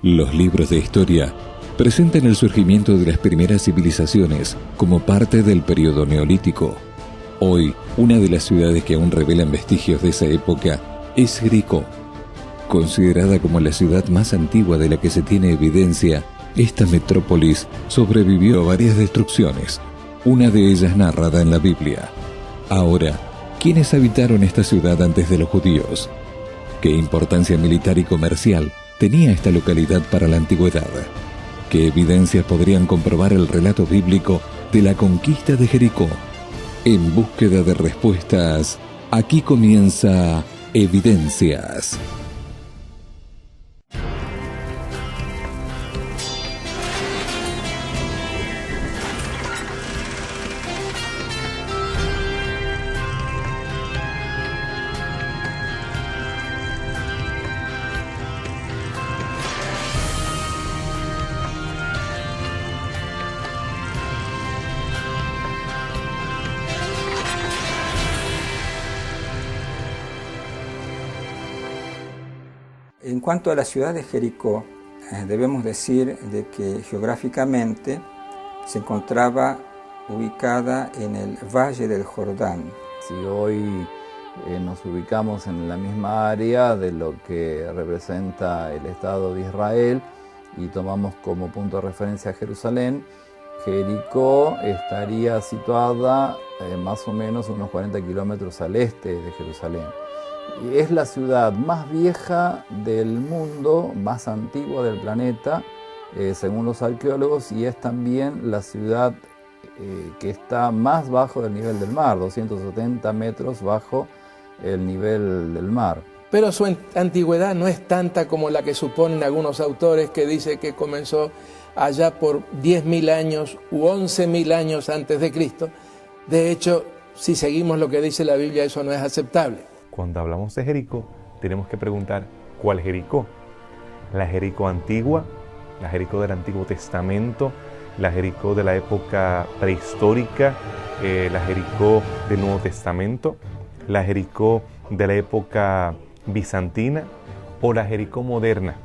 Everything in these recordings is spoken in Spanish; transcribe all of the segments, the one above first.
Los libros de historia presentan el surgimiento de las primeras civilizaciones como parte del periodo neolítico. Hoy, una de las ciudades que aún revelan vestigios de esa época es Jericó. Considerada como la ciudad más antigua de la que se tiene evidencia, esta metrópolis sobrevivió a varias destrucciones, una de ellas narrada en la Biblia. Ahora, ¿quiénes habitaron esta ciudad antes de los judíos? ¿Qué importancia militar y comercial tenía esta localidad para la antigüedad? ¿Qué evidencias podrían comprobar el relato bíblico de la conquista de Jericó? En búsqueda de respuestas, aquí comienza Evidencias. En cuanto a la ciudad de Jericó, debemos decir de que geográficamente se encontraba ubicada en el Valle del Jordán. Si hoy nos ubicamos en la misma área de lo que representa el Estado de Israel y tomamos como punto de referencia a Jerusalén, Jericó estaría situada más o menos unos 40 kilómetros al este de Jerusalén. Es la ciudad más vieja del mundo, más antigua del planeta, según los arqueólogos, y es también la ciudad que está más bajo del nivel del mar, 270 metros bajo el nivel del mar. Pero su antigüedad no es tanta como la que suponen algunos autores, que dice que comenzó allá por 10.000 años u 11.000 años antes de Cristo. De hecho, si seguimos lo que dice la Biblia, eso no es aceptable. Cuando hablamos de Jericó, tenemos que preguntar, ¿cuál Jericó? ¿La Jericó antigua? ¿La Jericó del Antiguo Testamento? ¿La Jericó de la época prehistórica? ¿La Jericó del Nuevo Testamento? ¿La Jericó de la época bizantina? ¿O la Jericó moderna?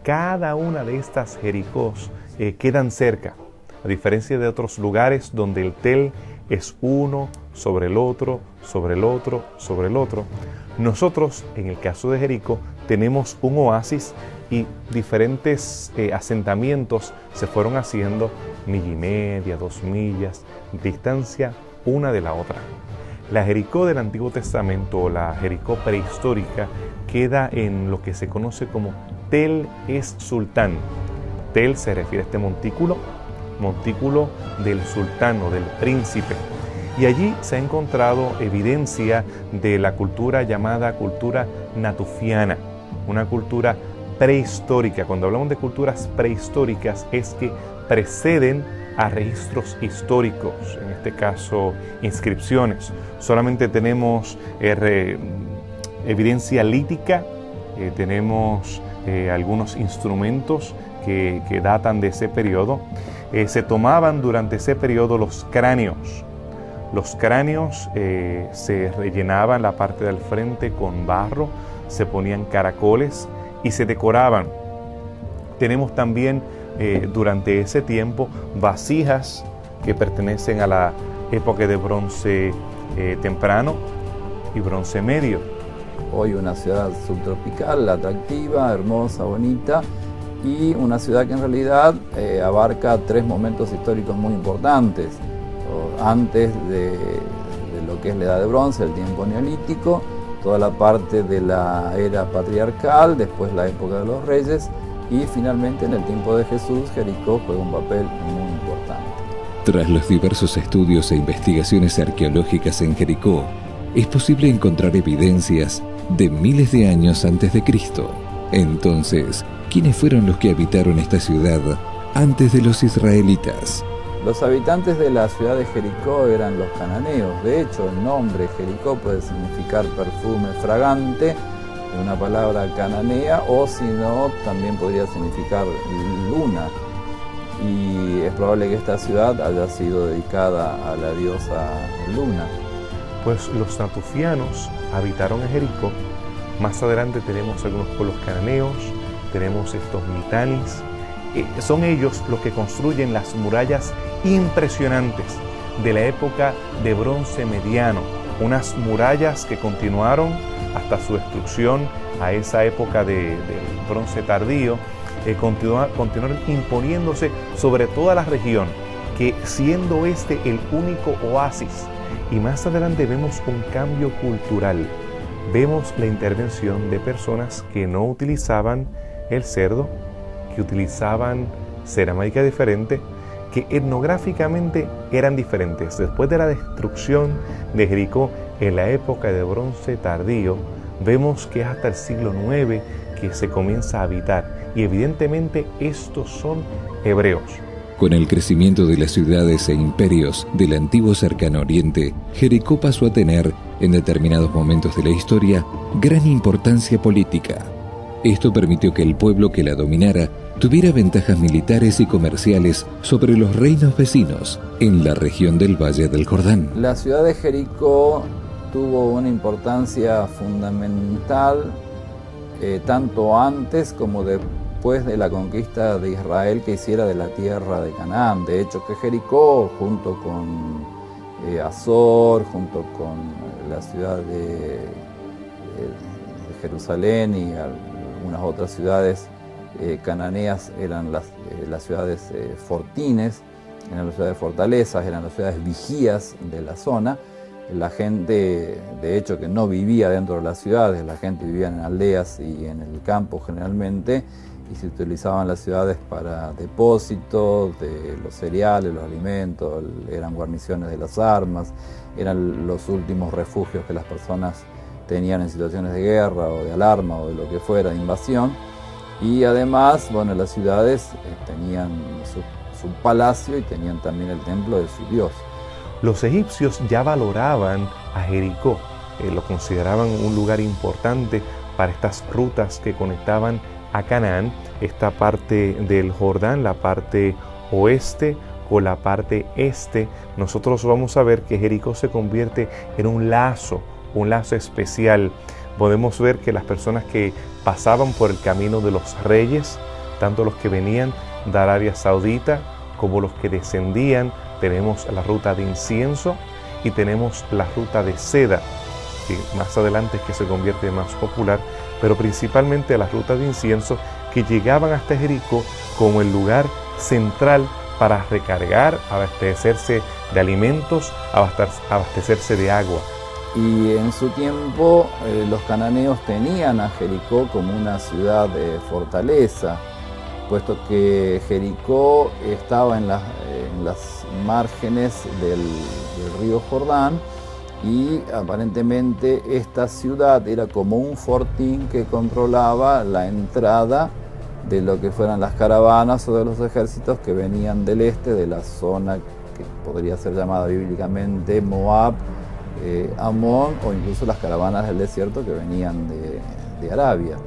Cada una de estas Jericós quedan cerca, a diferencia de otros lugares donde el tel es uno sobre el otro, sobre el otro, sobre el otro. Nosotros, en el caso de Jericó, tenemos un oasis y diferentes asentamientos se fueron haciendo 1,5 millas, 2 millas, distancia una de la otra. La Jericó del Antiguo Testamento, o la Jericó prehistórica, queda en lo que se conoce como Tel es Sultán. Tel se refiere a este montículo del sultán o del príncipe. Y allí se ha encontrado evidencia de la cultura llamada cultura natufiana, una cultura prehistórica. Cuando hablamos de culturas prehistóricas es que preceden a registros históricos, en este caso inscripciones. Solamente tenemos evidencia lítica, tenemos algunos instrumentos que datan de ese periodo. Se tomaban durante ese periodo los cráneos. Los cráneos se rellenaban la parte del frente con barro, se ponían caracoles y se decoraban. Tenemos también durante ese tiempo vasijas que pertenecen a la época de bronce temprano y bronce medio. Hoy una ciudad subtropical, atractiva, hermosa, bonita, y una ciudad que en realidad abarca 3 momentos históricos muy importantes. Antes de lo que es la Edad de Bronce, el tiempo neolítico, toda la parte de la era patriarcal, después la época de los reyes, y finalmente en el tiempo de Jesús, Jericó juega un papel muy importante. Tras los diversos estudios e investigaciones arqueológicas en Jericó, es posible encontrar evidencias de miles de años antes de Cristo. Entonces, ¿quiénes fueron los que habitaron esta ciudad antes de los israelitas? Los habitantes de la ciudad de Jericó eran los cananeos. De hecho, el nombre Jericó puede significar perfume fragante, de una palabra cananea, o si no, también podría significar luna. Y es probable que esta ciudad haya sido dedicada a la diosa Luna. Pues los natufianos habitaron en Jericó. Más adelante tenemos algunos pueblos cananeos, tenemos estos mitanis. Son ellos los que construyen las murallas impresionantes de la época de bronce mediano, unas murallas que continuaron hasta su destrucción a esa época del bronce tardío, continuaron imponiéndose sobre toda la región, que siendo este el único oasis. Y más adelante vemos un cambio cultural, vemos la intervención de personas que no utilizaban el cerdo, que utilizaban cerámica diferente, que etnográficamente eran diferentes. Después de la destrucción de Jericó en la época de bronce tardío, vemos que es hasta el siglo IX que se comienza a habitar, y evidentemente estos son hebreos. Con el crecimiento de las ciudades e imperios del antiguo cercano oriente, Jericó pasó a tener, en determinados momentos de la historia, gran importancia política. Esto permitió que el pueblo que la dominara tuviera ventajas militares y comerciales sobre los reinos vecinos en la región del Valle del Jordán. La ciudad de Jericó tuvo una importancia fundamental tanto antes como después de la conquista de Israel que hiciera de la tierra de Canaán. De hecho, que Jericó, junto con Azor, junto con la ciudad de Jerusalén y algunas otras ciudades cananeas, eran las ciudades fortines, eran las ciudades fortalezas, eran las ciudades vigías de la zona. La gente, de hecho, que no vivía dentro de las ciudades, la gente vivía en aldeas y en el campo generalmente, y se utilizaban las ciudades para depósitos de los cereales, los alimentos, eran guarniciones de las armas, eran los últimos refugios que las personas tenían en situaciones de guerra o de alarma o de lo que fuera, de invasión. Y además, bueno, las ciudades tenían su palacio y tenían también el templo de su dios. Los egipcios ya valoraban a Jericó, lo consideraban un lugar importante para estas rutas que conectaban a Canaán, esta parte del Jordán, la parte oeste con la parte este. Nosotros vamos a ver que Jericó se convierte en un lazo especial. Podemos ver que las personas que pasaban por el camino de los reyes, tanto los que venían de Arabia Saudita como los que descendían, tenemos la ruta de incienso y tenemos la ruta de seda, que más adelante es que se convierte más popular, pero principalmente la ruta de incienso, que llegaban hasta Jericó como el lugar central para recargar, abastecerse de alimentos, abastecerse de agua. Y en su tiempo los cananeos tenían a Jericó como una ciudad de fortaleza, puesto que Jericó estaba en las márgenes del río Jordán, y aparentemente esta ciudad era como un fortín que controlaba la entrada de lo que fueran las caravanas o de los ejércitos que venían del este, de la zona que podría ser llamada bíblicamente Moab, Amón, o incluso las caravanas del desierto que venían de Arabia.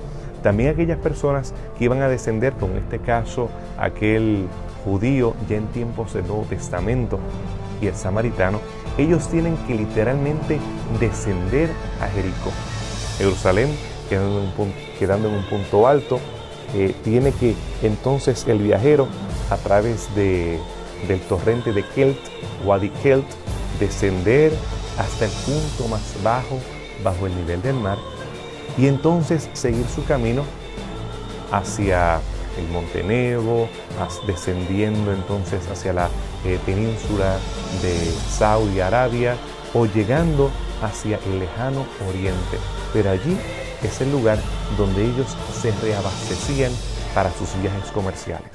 También aquellas personas que iban a descender, como en este caso aquel judío ya en tiempos del Nuevo Testamento y el samaritano, ellos tienen que literalmente descender a Jericó. Jerusalén, quedando en un punto alto, tiene que entonces el viajero, a través del torrente de Kelt, Wadi Kelt, descender hasta el punto más bajo el nivel del mar, y entonces seguir su camino hacia el Monte Nebo, descendiendo entonces hacia la península de Saudi Arabia, o llegando hacia el lejano oriente. Pero allí es el lugar donde ellos se reabastecían para sus viajes comerciales.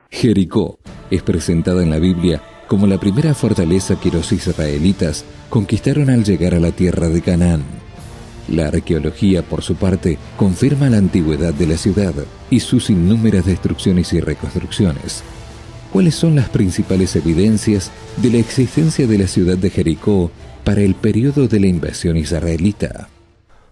Jericó es presentada en la Biblia como la primera fortaleza que los israelitas conquistaron al llegar a la tierra de Canaán. La arqueología, por su parte, confirma la antigüedad de la ciudad y sus innúmeras destrucciones y reconstrucciones. ¿Cuáles son las principales evidencias de la existencia de la ciudad de Jericó para el periodo de la invasión israelita?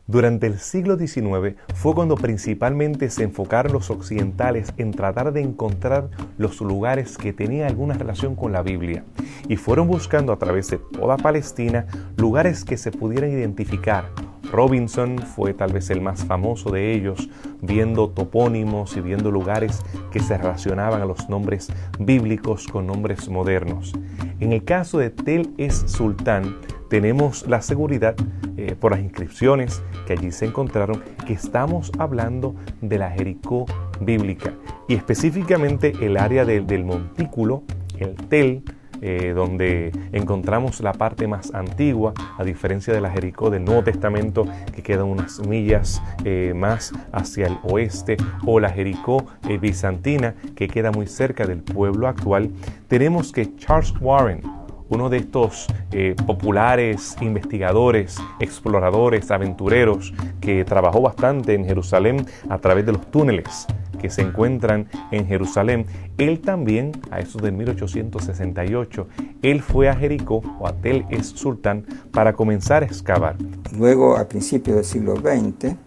Durante el siglo XIX fue cuando principalmente se enfocaron los occidentales en tratar de encontrar los lugares que tenían alguna relación con la Biblia y fueron buscando a través de toda Palestina lugares que se pudieran identificar. Robinson fue tal vez el más famoso de ellos, viendo topónimos y viendo lugares que se relacionaban a los nombres bíblicos con nombres modernos. En el caso de Tel es Sultán, tenemos la seguridad por las inscripciones que allí se encontraron que estamos hablando de la Jericó bíblica y específicamente el área del montículo, el Tel, donde encontramos la parte más antigua, a diferencia de la Jericó del Nuevo Testamento, que queda unas millas más hacia el oeste, o la Jericó bizantina, que queda muy cerca del pueblo actual. Tenemos que Charles Warren, uno de estos populares investigadores, exploradores, aventureros, que trabajó bastante en Jerusalén a través de los túneles que se encuentran en Jerusalén, él también, a eso de 1868, él fue a Jericó o a Tel es Sultán para comenzar a excavar. Luego, a principios del siglo XX,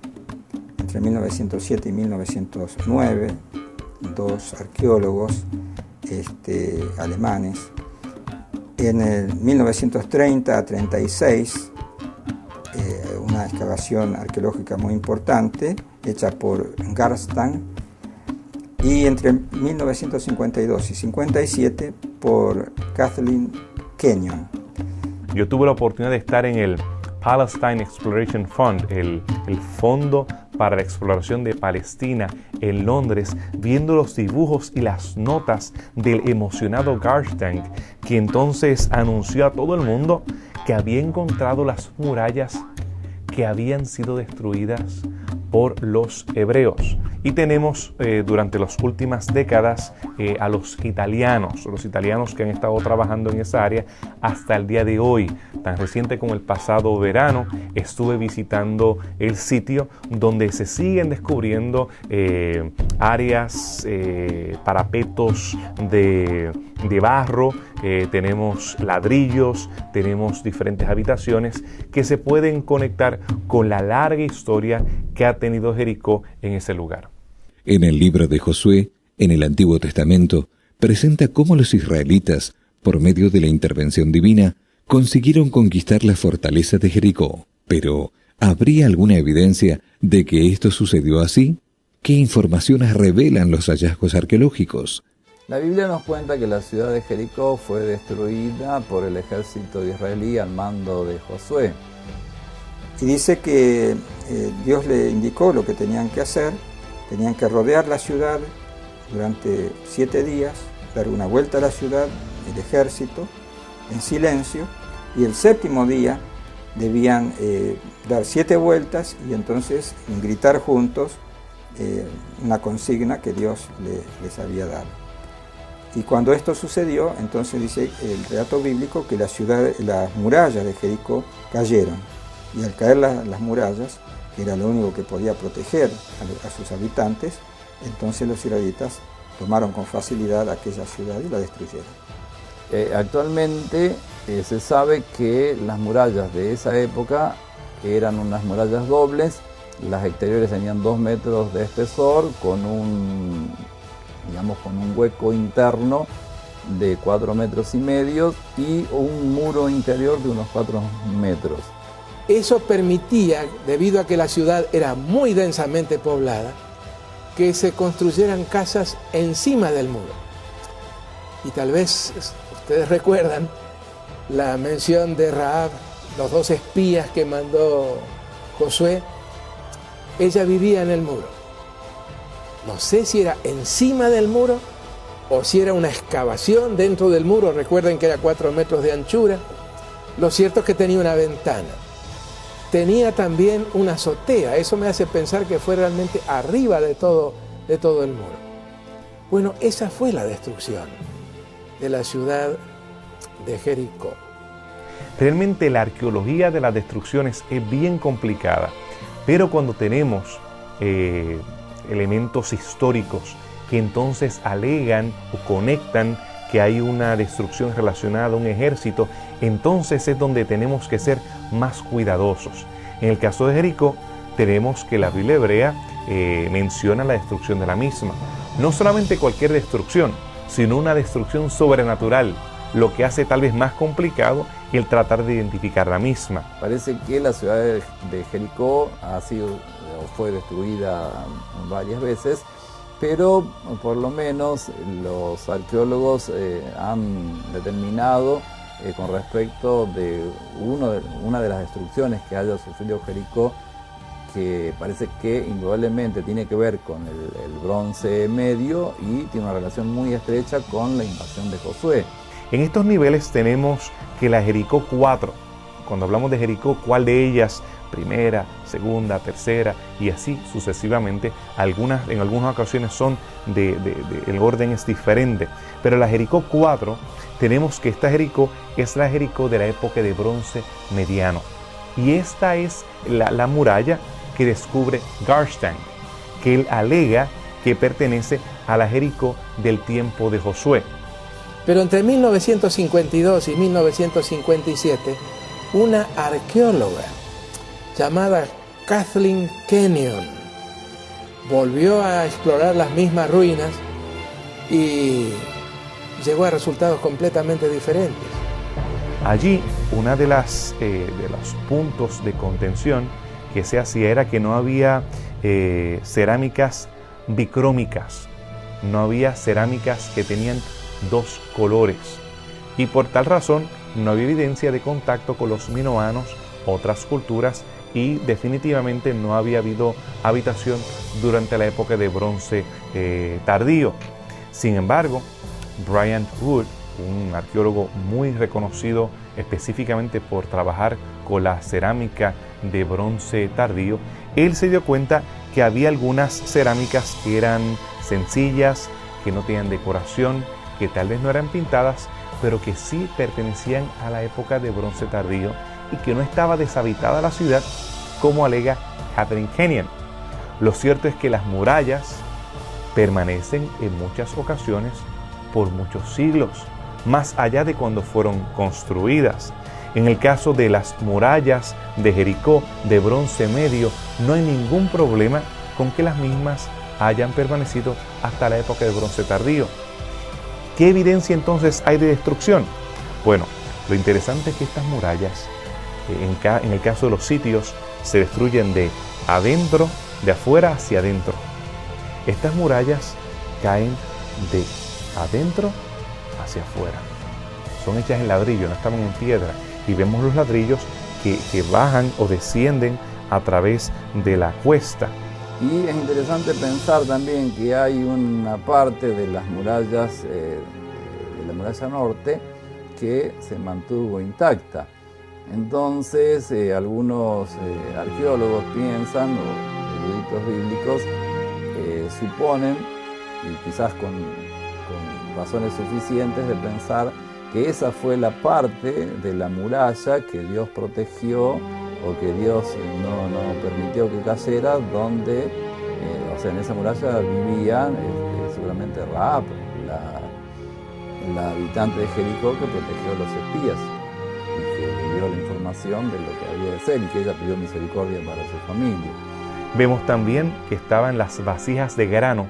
entre 1907 y 1909, dos arqueólogos alemanes, en el 1930 a 36, una excavación arqueológica muy importante, hecha por Garstang, y entre 1952 y 57 por Kathleen Kenyon. Yo tuve la oportunidad de estar en el Palestine Exploration Fund, el fondo para la exploración de Palestina en Londres, viendo los dibujos y las notas del emocionado Garstang, que entonces anunció a todo el mundo que había encontrado las murallas que habían sido destruidas por los hebreos. Y tenemos durante las últimas décadas a los italianos que han estado trabajando en esa área hasta el día de hoy. Tan reciente como el pasado verano estuve visitando el sitio donde se siguen descubriendo áreas, parapetos de barro, tenemos ladrillos, tenemos diferentes habitaciones que se pueden conectar con la larga historia que ha tenido Jericó en ese lugar. En el libro de Josué, en el Antiguo Testamento, presenta cómo los israelitas, por medio de la intervención divina, consiguieron conquistar la fortaleza de Jericó. Pero, ¿habría alguna evidencia de que esto sucedió así? ¿Qué informaciones revelan los hallazgos arqueológicos? La Biblia nos cuenta que la ciudad de Jericó fue destruida por el ejército israelí al mando de Josué. Y dice que Dios le indicó lo que tenían que hacer. Tenían que rodear la ciudad durante 7 días, dar una vuelta a la ciudad, el ejército, en silencio, y el 7º día debían dar 7 vueltas y entonces gritar juntos una consigna que Dios les había dado. Y cuando esto sucedió, entonces dice el relato bíblico que las murallas de Jericó cayeron, y al caer las murallas, que era lo único que podía proteger a sus habitantes, entonces los israelitas tomaron con facilidad aquella ciudad y la destruyeron. Actualmente se sabe que las murallas de esa época eran unas murallas dobles, las exteriores tenían 2 metros de espesor con un hueco interno de 4,5 metros y un muro interior de unos 4 metros. Eso permitía, debido a que la ciudad era muy densamente poblada, que se construyeran casas encima del muro. Y tal vez ustedes recuerdan la mención de Rahab, los 2 espías que mandó Josué. Ella vivía en el muro. No sé si era encima del muro o si era una excavación dentro del muro. Recuerden que era 4 metros de anchura. Lo cierto es que tenía una ventana. Tenía también una azotea. Eso me hace pensar que fue realmente arriba de todo el muro. Bueno, esa fue la destrucción de la ciudad de Jericó. Realmente la arqueología de las destrucciones es bien complicada, pero cuando tenemos elementos históricos que entonces alegan o conectan que hay una destrucción relacionada a un ejército, entonces es donde tenemos que ser más cuidadosos. En el caso de Jericó, tenemos que la Biblia hebrea menciona la destrucción de la misma. No solamente cualquier destrucción, sino una destrucción sobrenatural, lo que hace tal vez más complicado el tratar de identificar la misma. Parece que la ciudad de Jericó fue destruida varias veces, pero por lo menos los arqueólogos han determinado con respecto de una de las destrucciones que haya sufrido Jericó, que parece que indudablemente tiene que ver con el Bronce Medio y tiene una relación muy estrecha con la invasión de Josué. En estos niveles tenemos que la Jericó 4, cuando hablamos de Jericó, ¿cuál de ellas? Primera, segunda, tercera y así sucesivamente. En algunas ocasiones son el orden es diferente, pero la Jericó 4 tenemos que esta Jericó es la Jericó de la época de Bronce Mediano, y esta es la muralla que descubre Garstang, que él alega que pertenece a la Jericó del tiempo de Josué. Pero entre 1952 y 1957, una arqueóloga llamada Kathleen Kenyon volvió a explorar las mismas ruinas y llegó a resultados completamente diferentes. Allí, uno de los puntos de contención que se hacía era que no había cerámicas bicrómicas, no había cerámicas que tenían dos colores, y por tal razón no había evidencia de contacto con los minoanos, otras culturas, y definitivamente no había habido habitación durante la época de Bronce tardío. Sin embargo, Brian Wood, un arqueólogo muy reconocido específicamente por trabajar con la cerámica de Bronce tardío, él se dio cuenta que había algunas cerámicas que eran sencillas, que no tenían decoración, que tal vez no eran pintadas, pero que sí pertenecían a la época de Bronce tardío y que no estaba deshabitada la ciudad, como alega Kathleen Kenyon. Lo cierto es que las murallas permanecen en muchas ocasiones por muchos siglos, más allá de cuando fueron construidas. En el caso de las murallas de Jericó de Bronce Medio, no hay ningún problema con que las mismas hayan permanecido hasta la época de Bronce tardío. ¿Qué evidencia entonces hay de destrucción? Bueno, lo interesante es que estas murallas, en el caso de los sitios, se destruyen de adentro, de afuera hacia adentro. Estas murallas caen de adentro hacia afuera. Son hechas en ladrillo, no estaban en piedra. Y vemos los ladrillos que bajan o descienden a través de la cuesta. Y es interesante pensar también que hay una parte de las murallas, de la muralla norte, que se mantuvo intacta. Entonces, algunos arqueólogos piensan, o eruditos bíblicos, suponen, y quizás con razones suficientes, de pensar que esa fue la parte de la muralla que Dios protegió o que Dios no permitió que cayera, donde, en esa muralla vivía seguramente Rahab, la habitante de Jericó que protegió a los espías y que le dio la información de lo que había de ser y que ella pidió misericordia para su familia. Vemos también que estaban las vasijas de grano,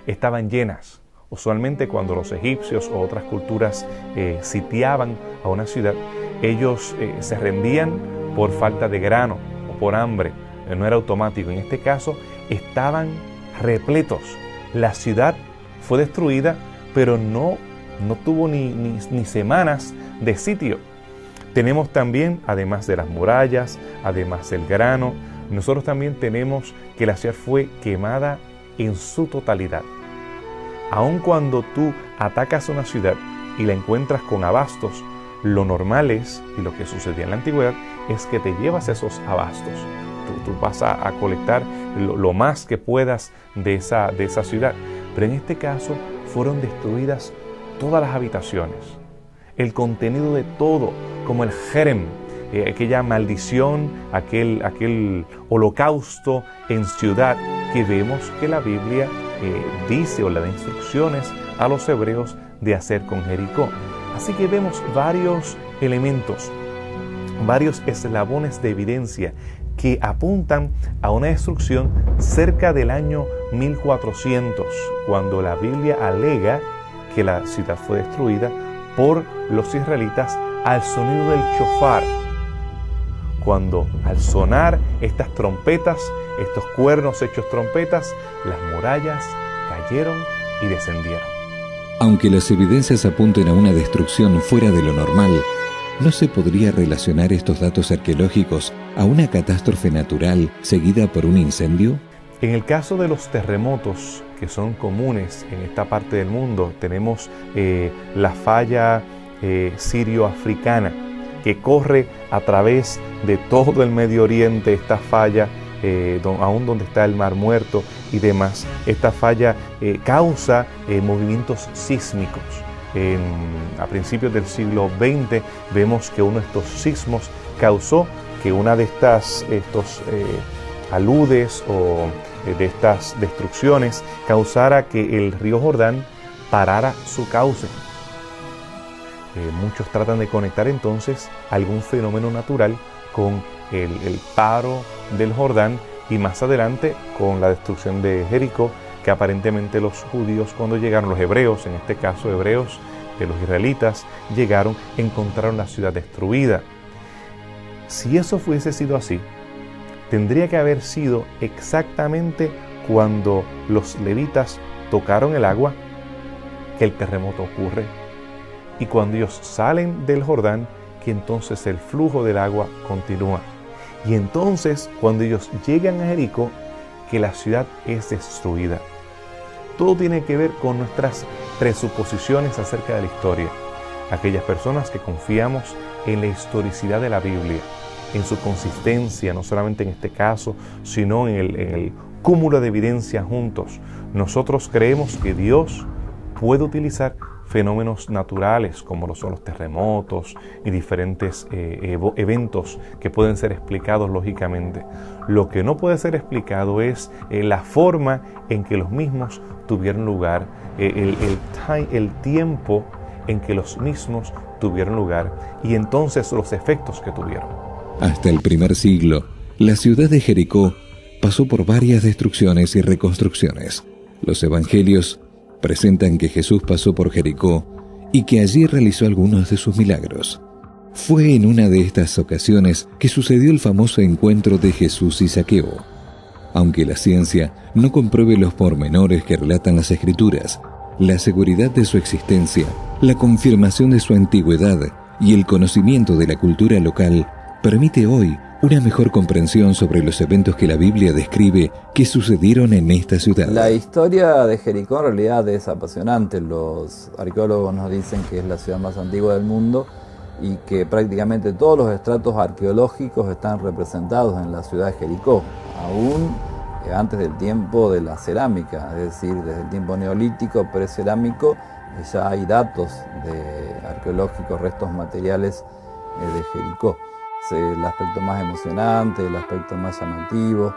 estaban llenas. Usualmente cuando los egipcios o otras culturas sitiaban a una ciudad, ellos se rendían por falta de grano o por hambre, no era automático. En este caso estaban repletos. La ciudad fue destruida, pero no tuvo ni semanas de sitio. Tenemos también, además de las murallas, además del grano, nosotros también tenemos que la ciudad fue quemada en su totalidad. Aun cuando tú atacas una ciudad y la encuentras con abastos, lo normal es, y lo que sucedía en la antigüedad, es que te llevas esos abastos. Tú vas a colectar lo más que puedas de esa ciudad. Pero en este caso fueron destruidas todas las habitaciones, el contenido de todo, como el jerem, aquella maldición, aquel holocausto en ciudad que vemos que la Biblia dice o le da instrucciones a los hebreos de hacer con Jericó. Así que vemos varios elementos varios eslabones de evidencia que apuntan a una destrucción cerca del año 1400, cuando la Biblia alega que la ciudad fue destruida por los israelitas al sonido del shofar, cuando al sonar estas trompetas, estos cuernos hechos trompetas, las murallas cayeron y descendieron. Aunque las evidencias apunten a una destrucción fuera de lo normal, ¿no se podría relacionar estos datos arqueológicos a una catástrofe natural seguida por un incendio? En el caso de los terremotos, que son comunes en esta parte del mundo, tenemos la falla sirio-africana, que corre a través de todo el Medio Oriente, esta falla, aún donde está el Mar Muerto y demás. Esta falla causa movimientos sísmicos. A principios del siglo XX vemos que uno de estos sismos causó que una de estos aludes o de estas destrucciones causara que el río Jordán parara su cauce. Muchos tratan de conectar entonces algún fenómeno natural con el paro del Jordán y más adelante con la destrucción de Jericó, que aparentemente los judíos, cuando llegaron, los hebreos, en este caso hebreos, los israelitas, llegaron, encontraron la ciudad destruida. Si eso fuese sido así, tendría que haber sido exactamente cuando los levitas tocaron el agua que el terremoto ocurre, y cuando ellos salen del Jordán, que entonces el flujo del agua continúa. Y entonces, cuando ellos llegan a Jericó, que la ciudad es destruida. Todo tiene que ver con nuestras presuposiciones acerca de la historia. Aquellas personas que confiamos en la historicidad de la Biblia, en su consistencia, no solamente en este caso, sino en el cúmulo de evidencia juntos. Nosotros creemos que Dios puede utilizar fenómenos naturales como lo son los terremotos y diferentes eventos que pueden ser explicados lógicamente. Lo que no puede ser explicado es la forma en que los mismos tuvieron lugar, el tiempo en que los mismos tuvieron lugar y entonces los efectos que tuvieron. Hasta el primer siglo, la ciudad de Jericó pasó por varias destrucciones y reconstrucciones. Los evangelios presentan que Jesús pasó por Jericó y que allí realizó algunos de sus milagros. Fue en una de estas ocasiones que sucedió el famoso encuentro de Jesús y Zaqueo. Aunque la ciencia no compruebe los pormenores que relatan las Escrituras, la seguridad de su existencia, la confirmación de su antigüedad y el conocimiento de la cultura local permite hoy una mejor comprensión sobre los eventos que la Biblia describe que sucedieron en esta ciudad. La historia de Jericó en realidad es apasionante. Los arqueólogos nos dicen que es la ciudad más antigua del mundo y que prácticamente todos los estratos arqueológicos están representados en la ciudad de Jericó, aún antes del tiempo de la cerámica, es decir, desde el tiempo neolítico, precerámico, ya hay datos arqueológicos, restos materiales de Jericó. El aspecto más emocionante, el aspecto más llamativo.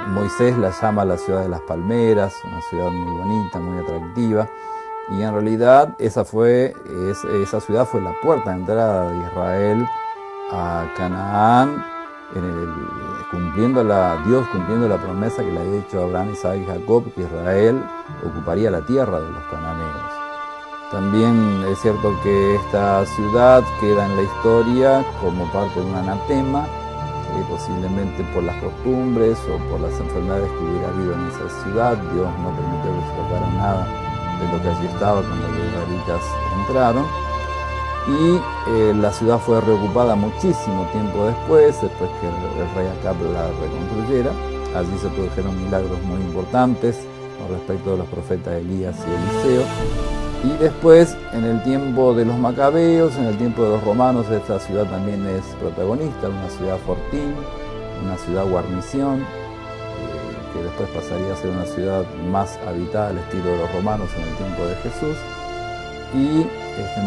Moisés la llama la ciudad de las palmeras, una ciudad muy bonita, muy atractiva, y en realidad esa ciudad fue la puerta de entrada de Israel a Canaán, Dios cumpliendo la promesa que le había hecho a Abraham, Isaac y Jacob, que Israel ocuparía la tierra de los cananeos. También es cierto que esta ciudad queda en la historia como parte de un anatema, posiblemente por las costumbres o por las enfermedades que hubiera habido en esa ciudad. Dios no permitió que se tocara nada de lo que allí estaba cuando los israelitas entraron. Y la ciudad fue reocupada muchísimo tiempo después que el rey Acab la reconstruyera. Allí se produjeron milagros muy importantes con respecto de los profetas Elías y Eliseo. Y después, en el tiempo de los macabeos, en el tiempo de los romanos, esta ciudad también es protagonista, una ciudad fortín, una ciudad guarnición, que después pasaría a ser una ciudad más habitada al estilo de los romanos en el tiempo de Jesús. Y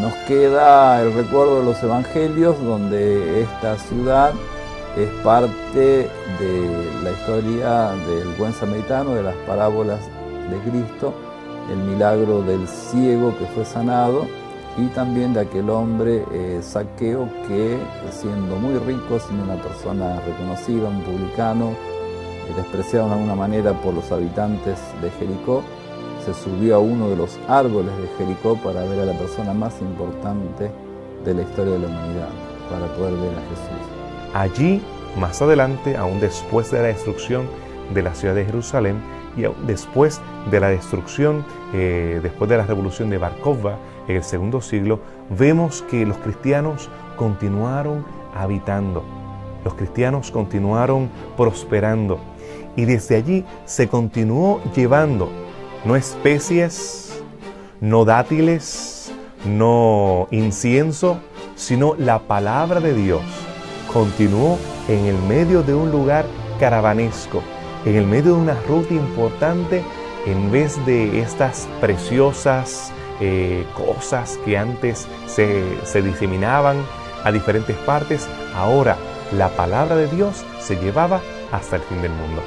nos queda el recuerdo de los evangelios, donde esta ciudad es parte de la historia del buen samaritano, de las parábolas de Cristo, el milagro del ciego que fue sanado y también de aquel hombre Zaqueo que, siendo muy rico, siendo una persona reconocida, un publicano, despreciado de alguna manera por los habitantes de Jericó, se subió a uno de los árboles de Jericó para ver a la persona más importante de la historia de la humanidad, para poder ver a Jesús. Allí, más adelante, aún después de la destrucción de la ciudad de Jerusalén y aún después de la destrucción, después de la revolución de Bar Kokhba en el segundo siglo, vemos que los cristianos continuaron habitando, los cristianos continuaron prosperando, y desde allí se continuó llevando no especies, no dátiles, no incienso, sino la palabra de Dios. Continuó en el medio de un lugar caravanesco, en el medio de una ruta importante, en vez de estas preciosas cosas que antes se diseminaban a diferentes partes. Ahora la palabra de Dios se llevaba hasta el fin del mundo.